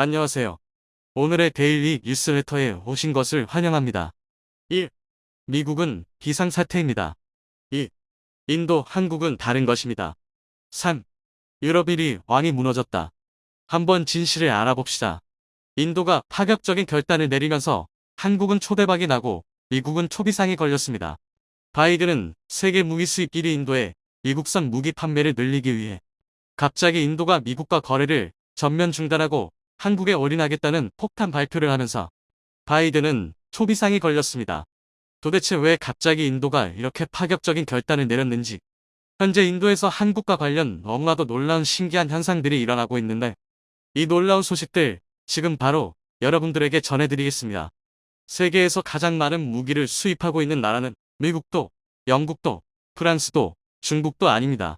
안녕하세요. 오늘의 데일리 뉴스레터에 오신 것을 환영합니다. 1. 미국은 비상사태입니다. 2. 인도, 한국은 다른 것입니다. 3. 유럽 1위 왕이 무너졌다. 한번 진실을 알아봅시다. 인도가 파격적인 결단을 내리면서 한국은 초대박이 나고 미국은 초비상이 걸렸습니다. 바이든은 세계 무기 수입 1위 인도에 미국산 무기 판매를 늘리기 위해 갑자기 인도가 미국과 거래를 전면 중단하고 한국에 올인하겠다는 폭탄 발표를 하면서 바이든은 초비상이 걸렸습니다. 도대체 왜 갑자기 인도가 이렇게 파격적인 결단을 내렸는지, 현재 인도에서 한국과 관련 너무나도 놀라운 신기한 현상들이 일어나고 있는데, 이 놀라운 소식들 지금 바로 여러분들에게 전해드리겠습니다. 세계에서 가장 많은 무기를 수입하고 있는 나라는 미국도, 영국도, 프랑스도, 중국도 아닙니다.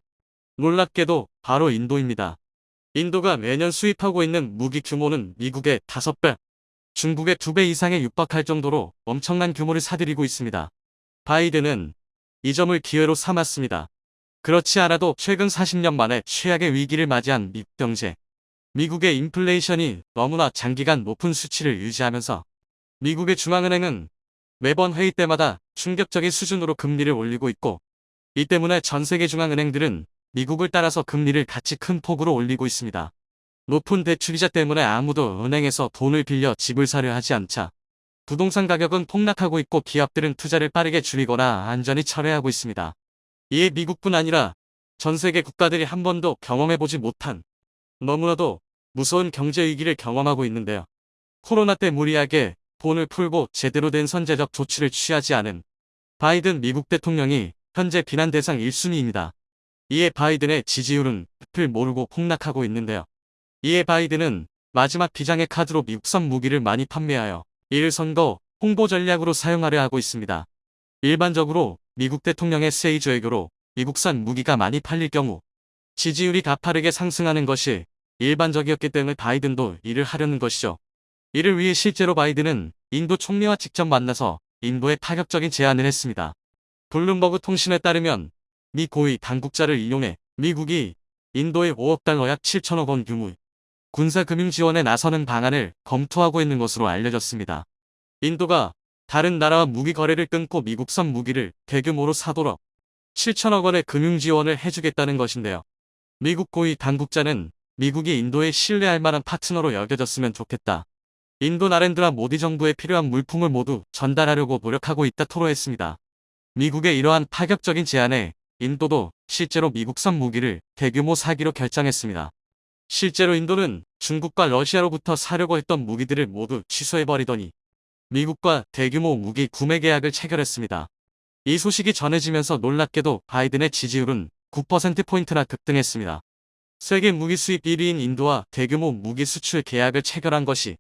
놀랍게도 바로 인도입니다. 인도가 매년 수입하고 있는 무기 규모는 미국의 5배, 중국의 2배 이상에 육박할 정도로 엄청난 규모를 사들이고 있습니다. 바이든은 이 점을 기회로 삼았습니다. 그렇지 않아도 최근 40년 만에 최악의 위기를 맞이한 미국 경제. 미국의 인플레이션이 너무나 장기간 높은 수치를 유지하면서 미국의 중앙은행은 매번 회의 때마다 충격적인 수준으로 금리를 올리고 있고, 이 때문에 전 세계 중앙은행들은 미국을 따라서 금리를 같이 큰 폭으로 올리고 있습니다. 높은 대출이자 때문에 아무도 은행에서 돈을 빌려 집을 사려 하지 않자 부동산 가격은 폭락하고 있고, 기업들은 투자를 빠르게 줄이거나 안전히 철회하고 있습니다. 이에 미국뿐 아니라 전 세계 국가들이 한 번도 경험해보지 못한 너무나도 무서운 경제 위기를 경험하고 있는데요. 코로나 때 무리하게 돈을 풀고 제대로 된 선제적 조치를 취하지 않은 바이든 미국 대통령이 현재 비난 대상 1순위입니다. 이에 바이든의 지지율은 늪을 모르고 폭락하고 있는데요. 이에 바이든은 마지막 비장의 카드로 미국산 무기를 많이 판매하여 이를 선거 홍보 전략으로 사용하려 하고 있습니다. 일반적으로 미국 대통령의 세이저 외교로 미국산 무기가 많이 팔릴 경우 지지율이 가파르게 상승하는 것이 일반적이었기 때문에 바이든도 이를 하려는 것이죠. 이를 위해 실제로 바이든은 인도 총리와 직접 만나서 인도에 파격적인 제안을 했습니다. 블룸버그 통신에 따르면 미 고위 당국자를 이용해 미국이 인도에 5억 달러 약 7천억 원 규모의 군사금융 지원에 나서는 방안을 검토하고 있는 것으로 알려졌습니다. 인도가 다른 나라와 무기 거래를 끊고 미국산 무기를 대규모로 사도록 7천억 원의 금융 지원을 해주겠다는 것인데요. 미국 고위 당국자는 미국이 인도에 신뢰할 만한 파트너로 여겨졌으면 좋겠다. 인도 나렌드라 모디 정부에 필요한 물품을 모두 전달하려고 노력하고 있다 토로했습니다. 미국의 이러한 파격적인 제안에 인도도 실제로 미국산 무기를 대규모 사기로 결정했습니다. 실제로 인도는 중국과 러시아로부터 사려고 했던 무기들을 모두 취소해버리더니 미국과 대규모 무기 구매 계약을 체결했습니다. 이 소식이 전해지면서 놀랍게도 바이든의 지지율은 9%포인트나 급등했습니다. 세계 무기 수입 1위인 인도와 대규모 무기 수출 계약을 체결한 것이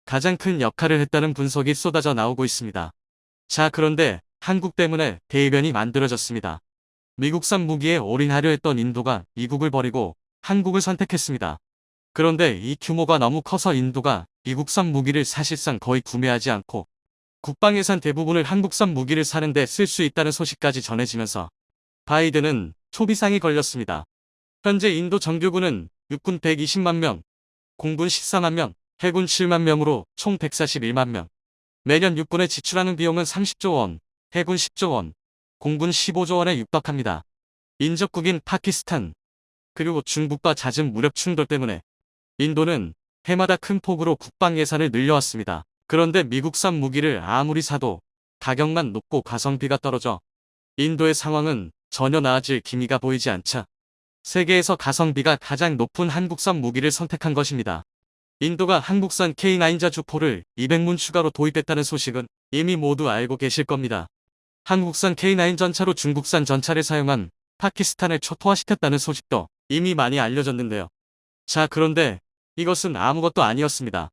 가장 큰 역할을 했다는 분석이 쏟아져 나오고 있습니다. 자, 그런데 한국 때문에 대이변이 만들어졌습니다. 미국산 무기에 올인하려 했던 인도가 미국을 버리고 한국을 선택했습니다. 그런데 이 규모가 너무 커서 인도가 미국산 무기를 사실상 거의 구매하지 않고 국방 예산 대부분을 한국산 무기를 사는데 쓸 수 있다는 소식까지 전해지면서 바이든은 초비상이 걸렸습니다. 현재 인도 정규군은 육군 120만 명, 공군 14만 명, 해군 7만 명으로 총 141만 명. 매년 육군에 지출하는 비용은 30조 원, 해군 10조 원, 공군 15조 원에 육박합니다. 인접국인 파키스탄, 그리고 중국과 잦은 무력 충돌 때문에 인도는 해마다 큰 폭으로 국방 예산을 늘려왔습니다. 그런데 미국산 무기를 아무리 사도 가격만 높고 가성비가 떨어져 인도의 상황은 전혀 나아질 기미가 보이지 않자 세계에서 가성비가 가장 높은 한국산 무기를 선택한 것입니다. 인도가 한국산 K9 자주포를 200문 추가로 도입했다는 소식은 이미 모두 알고 계실 겁니다. 한국산 K9 전차로 중국산 전차를 사용한 파키스탄을 초토화시켰다는 소식도 이미 많이 알려졌는데요. 자, 그런데 이것은 아무것도 아니었습니다.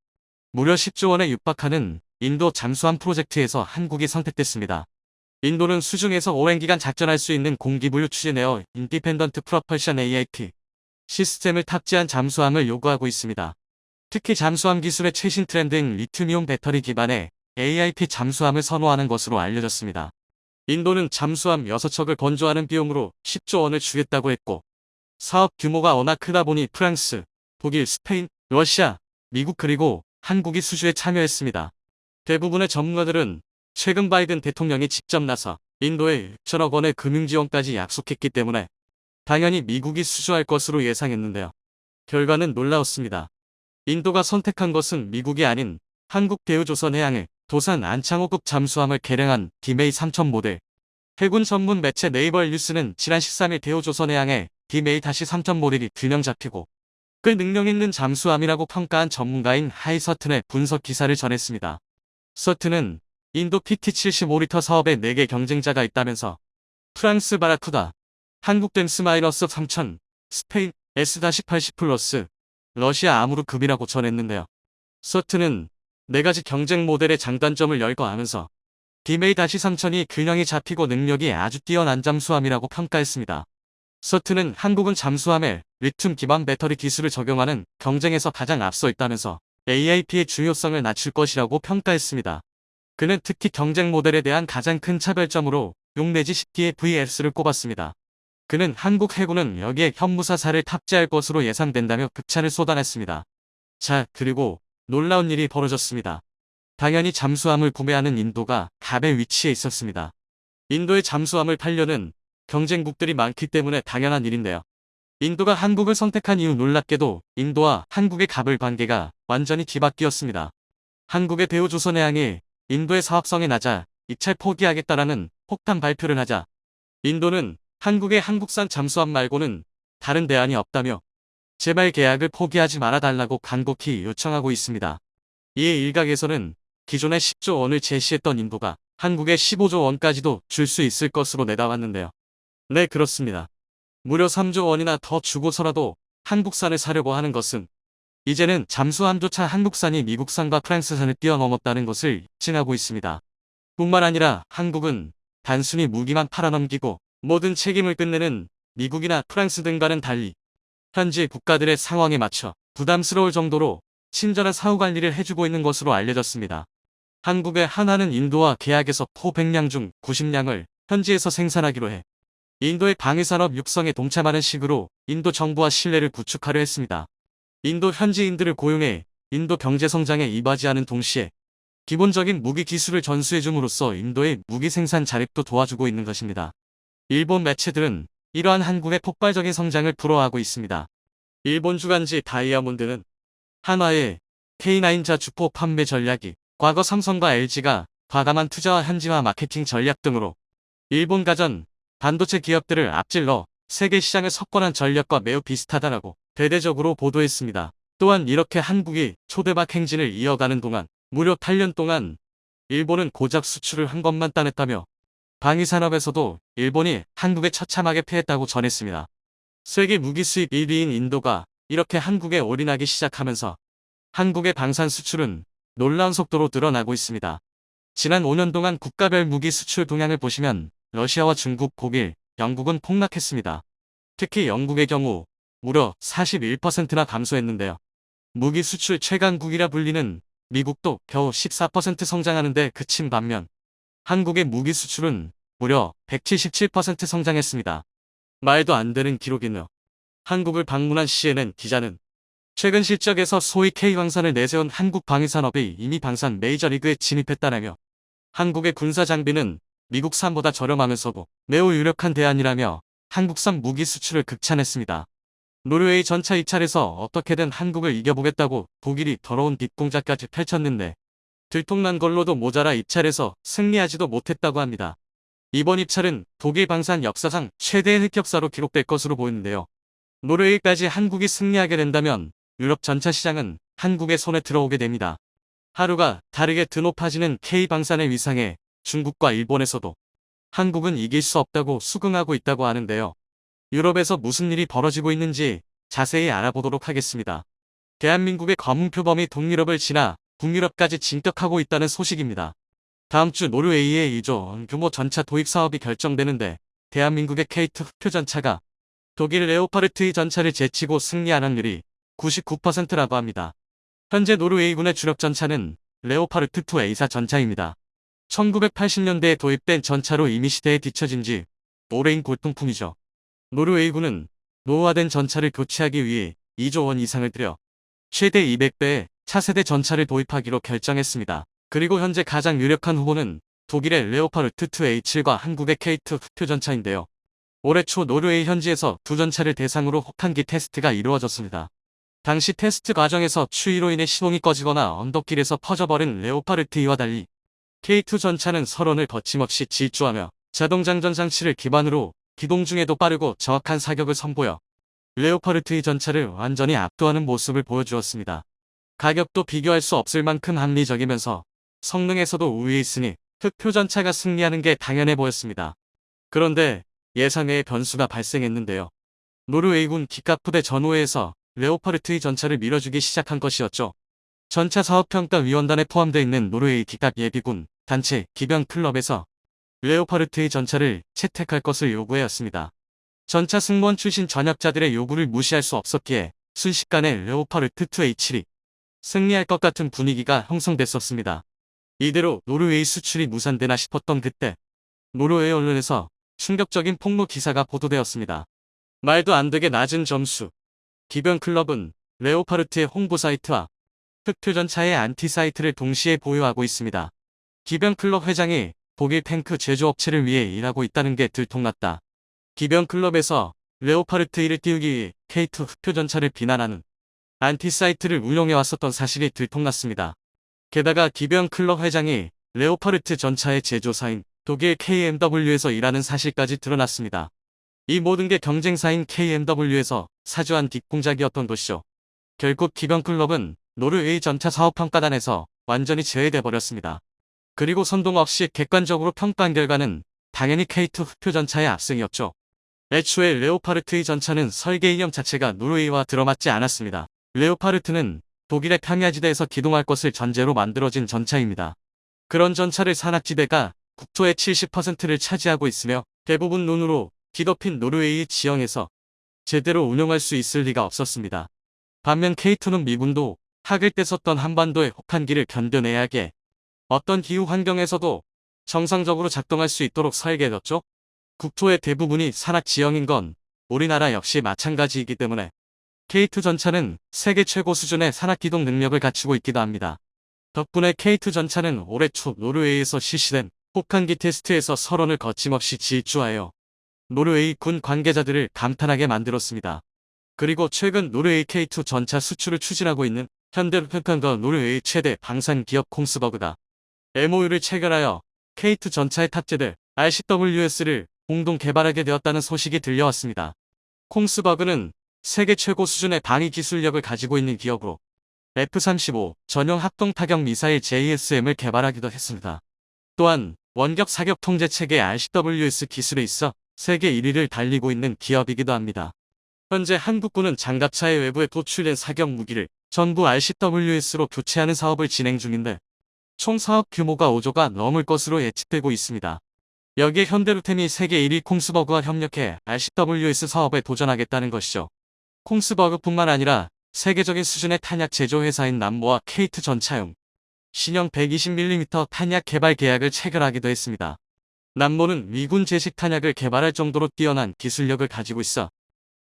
무려 10조 원에 육박하는 인도 잠수함 프로젝트에서 한국이 선택됐습니다. 인도는 수중에서 오랜 기간 작전할 수 있는 공기부유 추진에어 인디펜던트 프로펄션 AIP 시스템을 탑재한 잠수함을 요구하고 있습니다. 특히 잠수함 기술의 최신 트렌드인 리튬이온 배터리 기반의 AIP 잠수함을 선호하는 것으로 알려졌습니다. 인도는 잠수함 6척을 건조하는 비용으로 10조 원을 주겠다고 했고, 사업 규모가 워낙 크다 보니 프랑스, 독일, 스페인, 러시아, 미국 그리고 한국이 수주에 참여했습니다. 대부분의 전문가들은 최근 바이든 대통령이 직접 나서 인도에 6천억 원의 금융지원까지 약속했기 때문에 당연히 미국이 수주할 것으로 예상했는데요. 결과는 놀라웠습니다. 인도가 선택한 것은 미국이 아닌 한국대우조선해양의 도산 안창호급 잠수함을 개량한 디메이 3000 모델. 해군 전문 매체 네이버 뉴스는 지난 13일 대우조선해양의 디메이-3000 모델이 균형 잡히고 꽤 능력 있는 잠수함이라고 평가한 전문가인 하이 서튼의 분석 기사를 전했습니다. 서튼은 인도 PT-75리터 사업에 4개 경쟁자가 있다면서 프랑스 바라쿠다, 한국 댐스-3000, 스페인 S-80 플러스, 러시아 아무르급이라고 전했는데요. 서튼은 4가지 경쟁 모델의 장단점을 열거하면서 디메이-3000이 균형이 잡히고 능력이 아주 뛰어난 잠수함이라고 평가했습니다. 서튼은 한국은 잠수함에 리튬 기반 배터리 기술을 적용하는 경쟁에서 가장 앞서 있다면서 AIP의 중요성을 낮출 것이라고 평가했습니다. 그는 특히 경쟁 모델에 대한 가장 큰 차별점으로 6 내지 10기의 VS를 꼽았습니다. 그는 한국 해군은 여기에 현무사살을 탑재할 것으로 예상된다며 극찬을 쏟아냈습니다. 자, 그리고 놀라운 일이 벌어졌습니다. 당연히 잠수함을 구매하는 인도가 갑의 위치에 있었습니다. 인도의 잠수함을 팔려는 경쟁국들이 많기 때문에 당연한 일인데요. 인도가 한국을 선택한 이후 놀랍게도 인도와 한국의 갑을 관계가 완전히 뒤바뀌었습니다. 한국의 대우조선해양이 인도의 사업성에 낮아 입찰 포기하겠다라는 폭탄 발표를 하자 인도는 한국의 한국산 잠수함 말고는 다른 대안이 없다며 제발 계약을 포기하지 말아달라고 간곡히 요청하고 있습니다. 이에 일각에서는 기존에 10조 원을 제시했던 인도가 한국에 15조 원까지도 줄 수 있을 것으로 내다봤는데요. 네, 그렇습니다. 무려 3조 원이나 더 주고서라도 한국산을 사려고 하는 것은 이제는 잠수함조차 한국산이 미국산과 프랑스산을 뛰어넘었다는 것을 입증하고 있습니다. 뿐만 아니라 한국은 단순히 무기만 팔아넘기고 모든 책임을 끝내는 미국이나 프랑스 등과는 달리 현지 국가들의 상황에 맞춰 부담스러울 정도로 친절한 사후 관리를 해주고 있는 것으로 알려졌습니다. 한국의 한화는 인도와 계약에서 포 100량 중 90량을 현지에서 생산하기로 해 인도의 방위산업 육성에 동참하는 식으로 인도 정부와 신뢰를 구축하려 했습니다. 인도 현지인들을 고용해 인도 경제 성장에 이바지하는 동시에 기본적인 무기 기술을 전수해줌으로써 인도의 무기 생산 자립도 도와주고 있는 것입니다. 일본 매체들은 이러한 한국의 폭발적인 성장을 부러워하고 있습니다. 일본 주간지 다이아몬드는 한화의 K9자 주포 판매 전략이 과거 삼성과 LG가 과감한 투자와 현지화 마케팅 전략 등으로 일본 가전, 반도체 기업들을 앞질러 세계 시장을 석권한 전략과 매우 비슷하다라고 대대적으로 보도했습니다. 또한 이렇게 한국이 초대박 행진을 이어가는 동안 무려 8년 동안 일본은 고작 수출을 한 것만 따냈다며 방위산업에서도 일본이 한국에 처참하게 패했다고 전했습니다. 세계 무기 수입 1위인 인도가 이렇게 한국에 올인하기 시작하면서 한국의 방산 수출은 놀라운 속도로 늘어나고 있습니다. 지난 5년 동안 국가별 무기 수출 동향을 보시면 러시아와 중국, 독일, 영국은 폭락했습니다. 특히 영국의 경우 무려 41%나 감소했는데요. 무기 수출 최강국이라 불리는 미국도 겨우 14% 성장하는 데 그친 반면 한국의 무기 수출은 무려 177% 성장했습니다. 말도 안 되는 기록이네요. 한국을 방문한 CNN 기자는 최근 실적에서 소위 K방산을 내세운 한국 방위산업이 이미 방산 메이저리그에 진입했다라며 한국의 군사 장비는 미국산보다 저렴하면서도 매우 유력한 대안이라며 한국산 무기 수출을 극찬했습니다. 노르웨이 전차 입찰에서 어떻게든 한국을 이겨보겠다고 독일이 더러운 뒷공작까지 펼쳤는데 들통난 걸로도 모자라 입찰에서 승리하지도 못했다고 합니다. 이번 입찰은 독일 방산 역사상 최대의 흑역사로 기록될 것으로 보이는데요. 노르웨이까지 한국이 승리하게 된다면 유럽 전차 시장은 한국의 손에 들어오게 됩니다. 하루가 다르게 드높아지는 K방산의 위상에 중국과 일본에서도 한국은 이길 수 없다고 수긍하고 있다고 하는데요. 유럽에서 무슨 일이 벌어지고 있는지 자세히 알아보도록 하겠습니다. 대한민국의 검은표범이 동유럽을 지나 북유럽까지 진격하고 있다는 소식입니다. 다음 주 노르웨이의 2조 원 규모 전차 도입 사업이 결정되는데 대한민국의 K2 흑표전차가 독일 레오파르트 2 전차를 제치고 승리한 확률이 99%라고 합니다. 현재 노르웨이군의 주력 전차는 레오파르트 2 A사 전차입니다. 1980년대에 도입된 전차로 이미 시대에 뒤처진 지 오래인 골동품이죠. 노르웨이군은 노후화된 전차를 교체하기 위해 2조 원 이상을 들여 최대 200배의 차세대 전차를 도입하기로 결정했습니다. 그리고 현재 가장 유력한 후보는 독일의 레오파르트 2A7과 한국의 K2 흑표전차인데요. 올해 초 노르웨이 현지에서 두 전차를 대상으로 혹한기 테스트가 이루어졌습니다. 당시 테스트 과정에서 추위로 인해 시동이 꺼지거나 언덕길에서 퍼져버린 레오파르트 2와 달리 K2 전차는 서론을 거침없이 질주하며 자동장전 장치를 기반으로 기동 중에도 빠르고 정확한 사격을 선보여 레오파르트 2 전차를 완전히 압도하는 모습을 보여주었습니다. 가격도 비교할 수 없을 만큼 합리적이면서 성능에서도 우위에 있으니 흑표 전차가 승리하는 게 당연해 보였습니다. 그런데 예상외의 변수가 발생했는데요. 노르웨이군 기갑부대 전후회에서 레오파르트 2 전차를 밀어주기 시작한 것이었죠. 전차사업평가위원단에 포함되어 있는 노르웨이 기갑 예비군 단체 기병 클럽에서 레오파르트 2 전차를 채택할 것을 요구해왔습니다. 전차 승무원 출신 전역자들의 요구를 무시할 수 없었기에 순식간에 레오파르트 2A7이 승리할 것 같은 분위기가 형성됐었습니다. 이대로 노르웨이 수출이 무산되나 싶었던 그때 노르웨이 언론에서 충격적인 폭로 기사가 보도되었습니다. 말도 안 되게 낮은 점수. 기병 클럽은 레오파르트의 홍보 사이트와 흑표전차의 안티 사이트를 동시에 보유하고 있습니다. 기병 클럽 회장이 독일 탱크 제조업체를 위해 일하고 있다는 게 들통났다. 기병 클럽에서 레오파르트 2를 띄우기 위해 K2 흑표전차를 비난하는 안티 사이트를 운영해왔었던 사실이 들통났습니다. 게다가 기병 클럽 회장이 레오파르트 전차의 제조사인 독일 KMW에서 일하는 사실까지 드러났습니다. 이 모든 게 경쟁사인 KMW에서 사주한 뒷공작이었던 것이죠. 결국 기병 클럽은 노르웨이 전차 사업평가단에서 완전히 제외돼 버렸습니다. 그리고 선동 없이 객관적으로 평가한 결과는 당연히 K2 흑표 전차의 압승이었죠. 애초에 레오파르트 2 전차는 설계 이념 자체가 노르웨이와 들어맞지 않았습니다. 레오파르트는 독일의 평야지대에서 기동할 것을 전제로 만들어진 전차입니다. 그런 전차를 산악지대가 국토의 70%를 차지하고 있으며 대부분 눈으로 뒤덮인 노르웨이 지형에서 제대로 운용할 수 있을 리가 없었습니다. 반면 K2는 미군도 학을 때 썼던 한반도의 혹한기를 견뎌내야 하기에 어떤 기후 환경에서도 정상적으로 작동할 수 있도록 설계됐죠. 국토의 대부분이 산악 지형인 건 우리나라 역시 마찬가지이기 때문에 K2 전차는 세계 최고 수준의 산악 기동 능력을 갖추고 있기도 합니다. 덕분에 K2 전차는 올해 초 노르웨이에서 실시된 혹한기 테스트에서 설원을 거침없이 질주하여 노르웨이 군 관계자들을 감탄하게 만들었습니다. 그리고 최근 노르웨이 K2 전차 수출을 추진하고 있는 현대로평가과 노르웨이 최대 방산 기업 콩스버그가 MOU를 체결하여 K2 전차에 탑재될 RCWS를 공동 개발하게 되었다는 소식이 들려왔습니다. 콩스버그는 세계 최고 수준의 방위 기술력을 가지고 있는 기업으로 F-35 전용 합동 타격 미사일 JSM을 개발하기도 했습니다. 또한 원격 사격 통제 체계 RCWS 기술에 있어 세계 1위를 달리고 있는 기업이기도 합니다. 현재 한국군은 장갑차의 외부에 도출된 사격 무기를 전부 RCWS로 교체하는 사업을 진행 중인데 총 사업 규모가 5조가 넘을 것으로 예측되고 있습니다. 여기에 현대로템이 세계 1위 콩스버그와 협력해 RCWS 사업에 도전하겠다는 것이죠. 콩스버그뿐만 아니라 세계적인 수준의 탄약 제조 회사인 남모와 K2 전차용 신형 120mm 탄약 개발 계약을 체결하기도 했습니다. 남모는 미군 제식 탄약을 개발할 정도로 뛰어난 기술력을 가지고 있어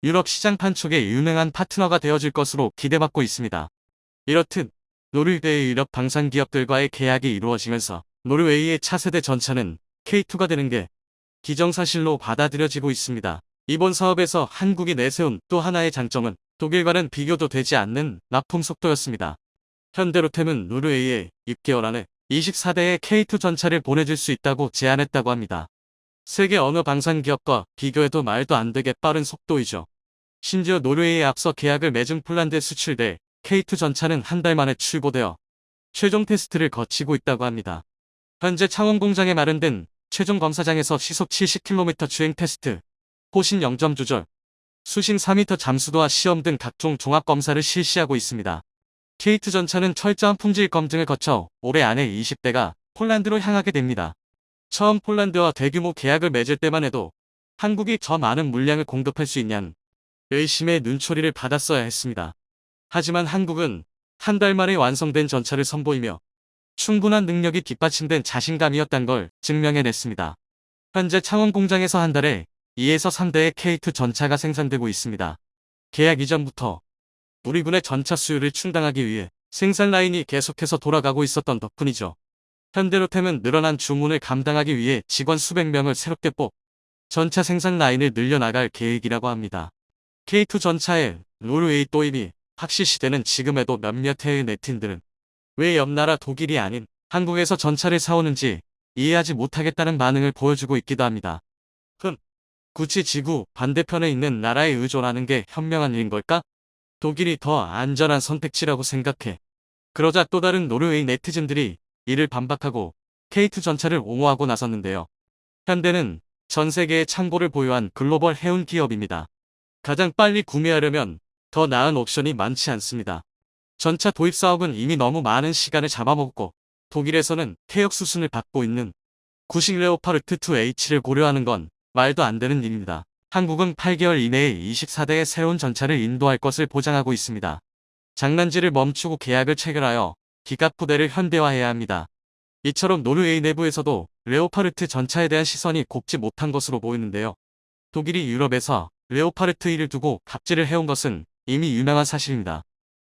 유럽 시장 판촉의 유명한 파트너가 되어줄 것으로 기대받고 있습니다. 이렇듯 노르웨이 유럽 방산 기업들과의 계약이 이루어지면서 노르웨이의 차세대 전차는 K2가 되는 게 기정사실로 받아들여지고 있습니다. 이번 사업에서 한국이 내세운 또 하나의 장점은 독일과는 비교도 되지 않는 납품 속도였습니다. 현대로템은 노르웨이에 6개월 안에 24대의 K2 전차를 보내줄 수 있다고 제안했다고 합니다. 세계 어느 방산 기업과 비교해도 말도 안 되게 빠른 속도이죠. 심지어 노르웨이에 앞서 계약을 맺은 폴란드에 수출될 K2 전차는 한 달 만에 출고되어 최종 테스트를 거치고 있다고 합니다. 현재 창원 공장에 마련된 최종 검사장에서 시속 70km 주행 테스트, 호신 0점 조절, 수신 4m 잠수도와 시험 등 각종 종합검사를 실시하고 있습니다. K2 전차는 철저한 품질 검증을 거쳐 올해 안에 20대가 폴란드로 향하게 됩니다. 처음 폴란드와 대규모 계약을 맺을 때만 해도 한국이 더 많은 물량을 공급할 수 있냐는 의심의 눈초리를 받았어야 했습니다. 하지만 한국은 한 달 만에 완성된 전차를 선보이며 충분한 능력이 뒷받침된 자신감이었단 걸 증명해냈습니다. 현재 창원 공장에서 한 달에 2에서 3대의 K2 전차가 생산되고 있습니다. 계약 이전부터 우리 군의 전차 수요를 충당하기 위해 생산 라인이 계속해서 돌아가고 있었던 덕분이죠. 현대로템은 늘어난 주문을 감당하기 위해 직원 수백 명을 새롭게 뽑 전차 생산 라인을 늘려나갈 계획이라고 합니다. K2 전차의 노르웨이 도입이 확실시되는 지금에도 몇몇 해의 네틴들은 왜 옆나라 독일이 아닌 한국에서 전차를 사오는지 이해하지 못하겠다는 반응을 보여주고 있기도 합니다. 굳이 지구 반대편에 있는 나라에 의존하는 게 현명한 일인 걸까? 독일이 더 안전한 선택지라고 생각해. 그러자 또 다른 노르웨이 네티즌들이 이를 반박하고 K2 전차를 옹호하고 나섰는데요. 현대는 전 세계의 창고를 보유한 글로벌 해운 기업입니다. 가장 빨리 구매하려면 더 나은 옵션이 많지 않습니다. 전차 도입 사업은 이미 너무 많은 시간을 잡아먹고 독일에서는 퇴역 수순을 받고 있는 구식 레오파르트 2H를 고려하는 건 말도 안 되는 일입니다. 한국은 8개월 이내에 24대의 새로운 전차를 인도할 것을 보장하고 있습니다. 장난질을 멈추고 계약을 체결하여 기갑 부대를 현대화해야 합니다. 이처럼 노르웨이 내부에서도 레오파르트 전차에 대한 시선이 곱지 못한 것으로 보이는데요. 독일이 유럽에서 레오파르트 2를 두고 갑질을 해온 것은 이미 유명한 사실입니다.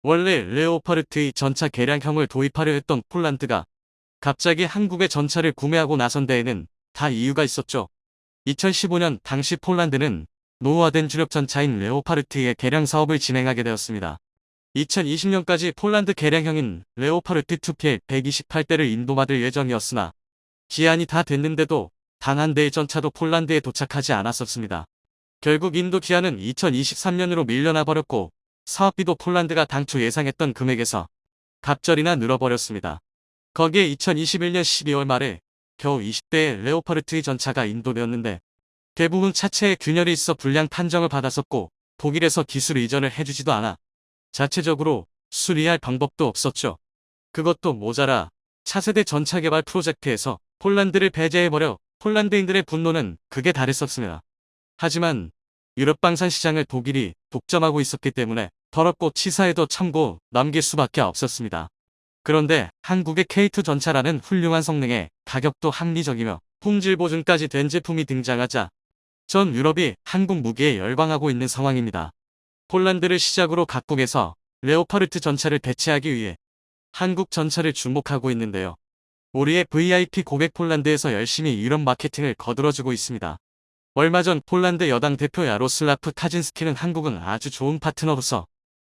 원래 레오파르트 2 전차 개량형을 도입하려 했던 폴란드가 갑자기 한국의 전차를 구매하고 나선 데에는 다 이유가 있었죠. 2015년 당시 폴란드는 노후화된 주력 전차인 레오파르트의 개량 사업을 진행하게 되었습니다. 2020년까지 폴란드 개량형인 레오파르트 2PL 128대를 인도받을 예정이었으나 기한이 다 됐는데도 단 한 대의 전차도 폴란드에 도착하지 않았었습니다. 결국 인도 기한은 2023년으로 밀려나 버렸고 사업비도 폴란드가 당초 예상했던 금액에서 갑절이나 늘어버렸습니다. 거기에 2021년 12월 말에 겨우 20대의 레오파르트 전차가 인도되었는데 대부분 차체에 균열이 있어 불량 판정을 받았었고 독일에서 기술 이전을 해주지도 않아 자체적으로 수리할 방법도 없었죠. 그것도 모자라 차세대 전차 개발 프로젝트에서 폴란드를 배제해버려 폴란드인들의 분노는 극에 달했었습니다. 하지만 유럽 방산 시장을 독일이 독점하고 있었기 때문에 더럽고 치사해도 참고 넘길 수밖에 없었습니다. 그런데 한국의 K2 전차라는 훌륭한 성능에 가격도 합리적이며 품질 보증까지 된 제품이 등장하자 전 유럽이 한국 무기에 열광하고 있는 상황입니다. 폴란드를 시작으로 각국에서 레오파르트 전차를 대체하기 위해 한국 전차를 주목하고 있는데요. 우리의 VIP 고객 폴란드에서 열심히 이런 마케팅을 거들어주고 있습니다. 얼마 전 폴란드 여당 대표 야로슬라프 카진스키는 한국은 아주 좋은 파트너로서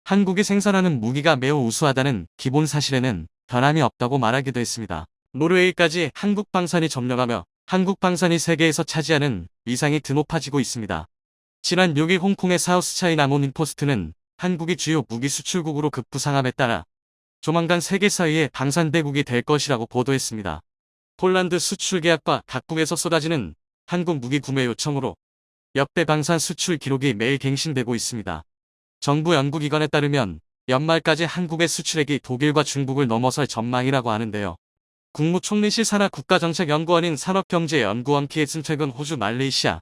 한국이 생산하는 무기가 매우 우수하다는 기본 사실에는 변함이 없다고 말하기도 했습니다. 노르웨이까지 한국 방산이 점령하며 한국 방산이 세계에서 차지하는 위상이 드높아지고 있습니다. 지난 6일 홍콩의 사우스차이나 모닝포스트는 한국이 주요 무기 수출국으로 급부상함에 따라 조만간 세계 사이의 방산대국이 될 것이라고 보도했습니다. 폴란드 수출 계약과 각국에서 쏟아지는 한국 무기 구매 요청으로 역대 방산 수출 기록이 매일 갱신되고 있습니다. 정부 연구기관에 따르면 연말까지 한국의 수출액이 독일과 중국을 넘어설 전망이라고 하는데요. 국무총리실 산하 국가정책연구원인 산업경제연구원 키에슨 최근 호주, 말레이시아,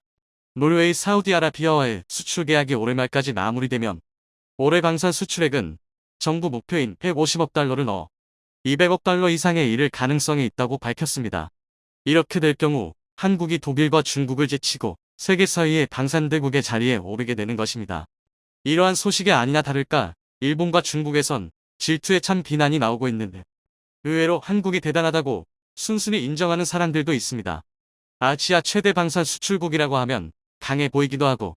노르웨이, 사우디아라비아와의 수출 계약이 올해 말까지 마무리되면 올해 방산 수출액은 정부 목표인 150억 달러를 넣어 200억 달러 이상에 이를 가능성이 있다고 밝혔습니다. 이렇게 될 경우 한국이 독일과 중국을 제치고 세계 사이의 방산대국의 자리에 오르게 되는 것입니다. 이러한 소식이 아니나 다를까 일본과 중국에선 질투에 찬 비난이 나오고 있는데 의외로 한국이 대단하다고 순순히 인정하는 사람들도 있습니다. 아시아 최대 방산 수출국이라고 하면 강해 보이기도 하고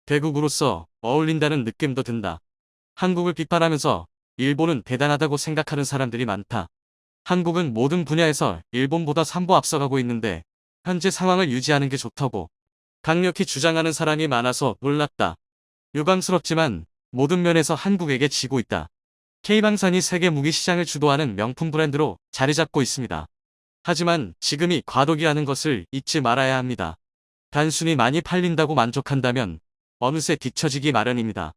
대국으로서 어울린다는 느낌도 든다. 한국을 비판하면서 일본은 대단하다고 생각하는 사람들이 많다. 한국은 모든 분야에서 일본보다 3보 앞서가고 있는데 현재 상황을 유지하는 게 좋다고 강력히 주장하는 사람이 많아서 놀랍다. 유감스럽지만 모든 면에서 한국에게 지고 있다. K방산이 세계 무기 시장을 주도하는 명품 브랜드로 자리 잡고 있습니다. 하지만 지금이 과도기라는 것을 잊지 말아야 합니다. 단순히 많이 팔린다고 만족한다면 어느새 뒤처지기 마련입니다.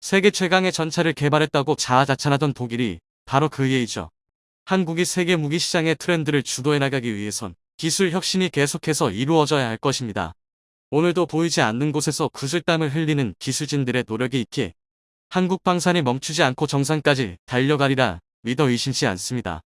세계 최강의 전차를 개발했다고 자아자찬하던 독일이 바로 그 예이죠. 한국이 세계 무기 시장의 트렌드를 주도해 나가기 위해선 기술 혁신이 계속해서 이루어져야 할 것입니다. 오늘도 보이지 않는 곳에서 구슬땀을 흘리는 기술진들의 노력이 있기에 한국 방산이 멈추지 않고 정상까지 달려가리라 믿어 의심치 않습니다.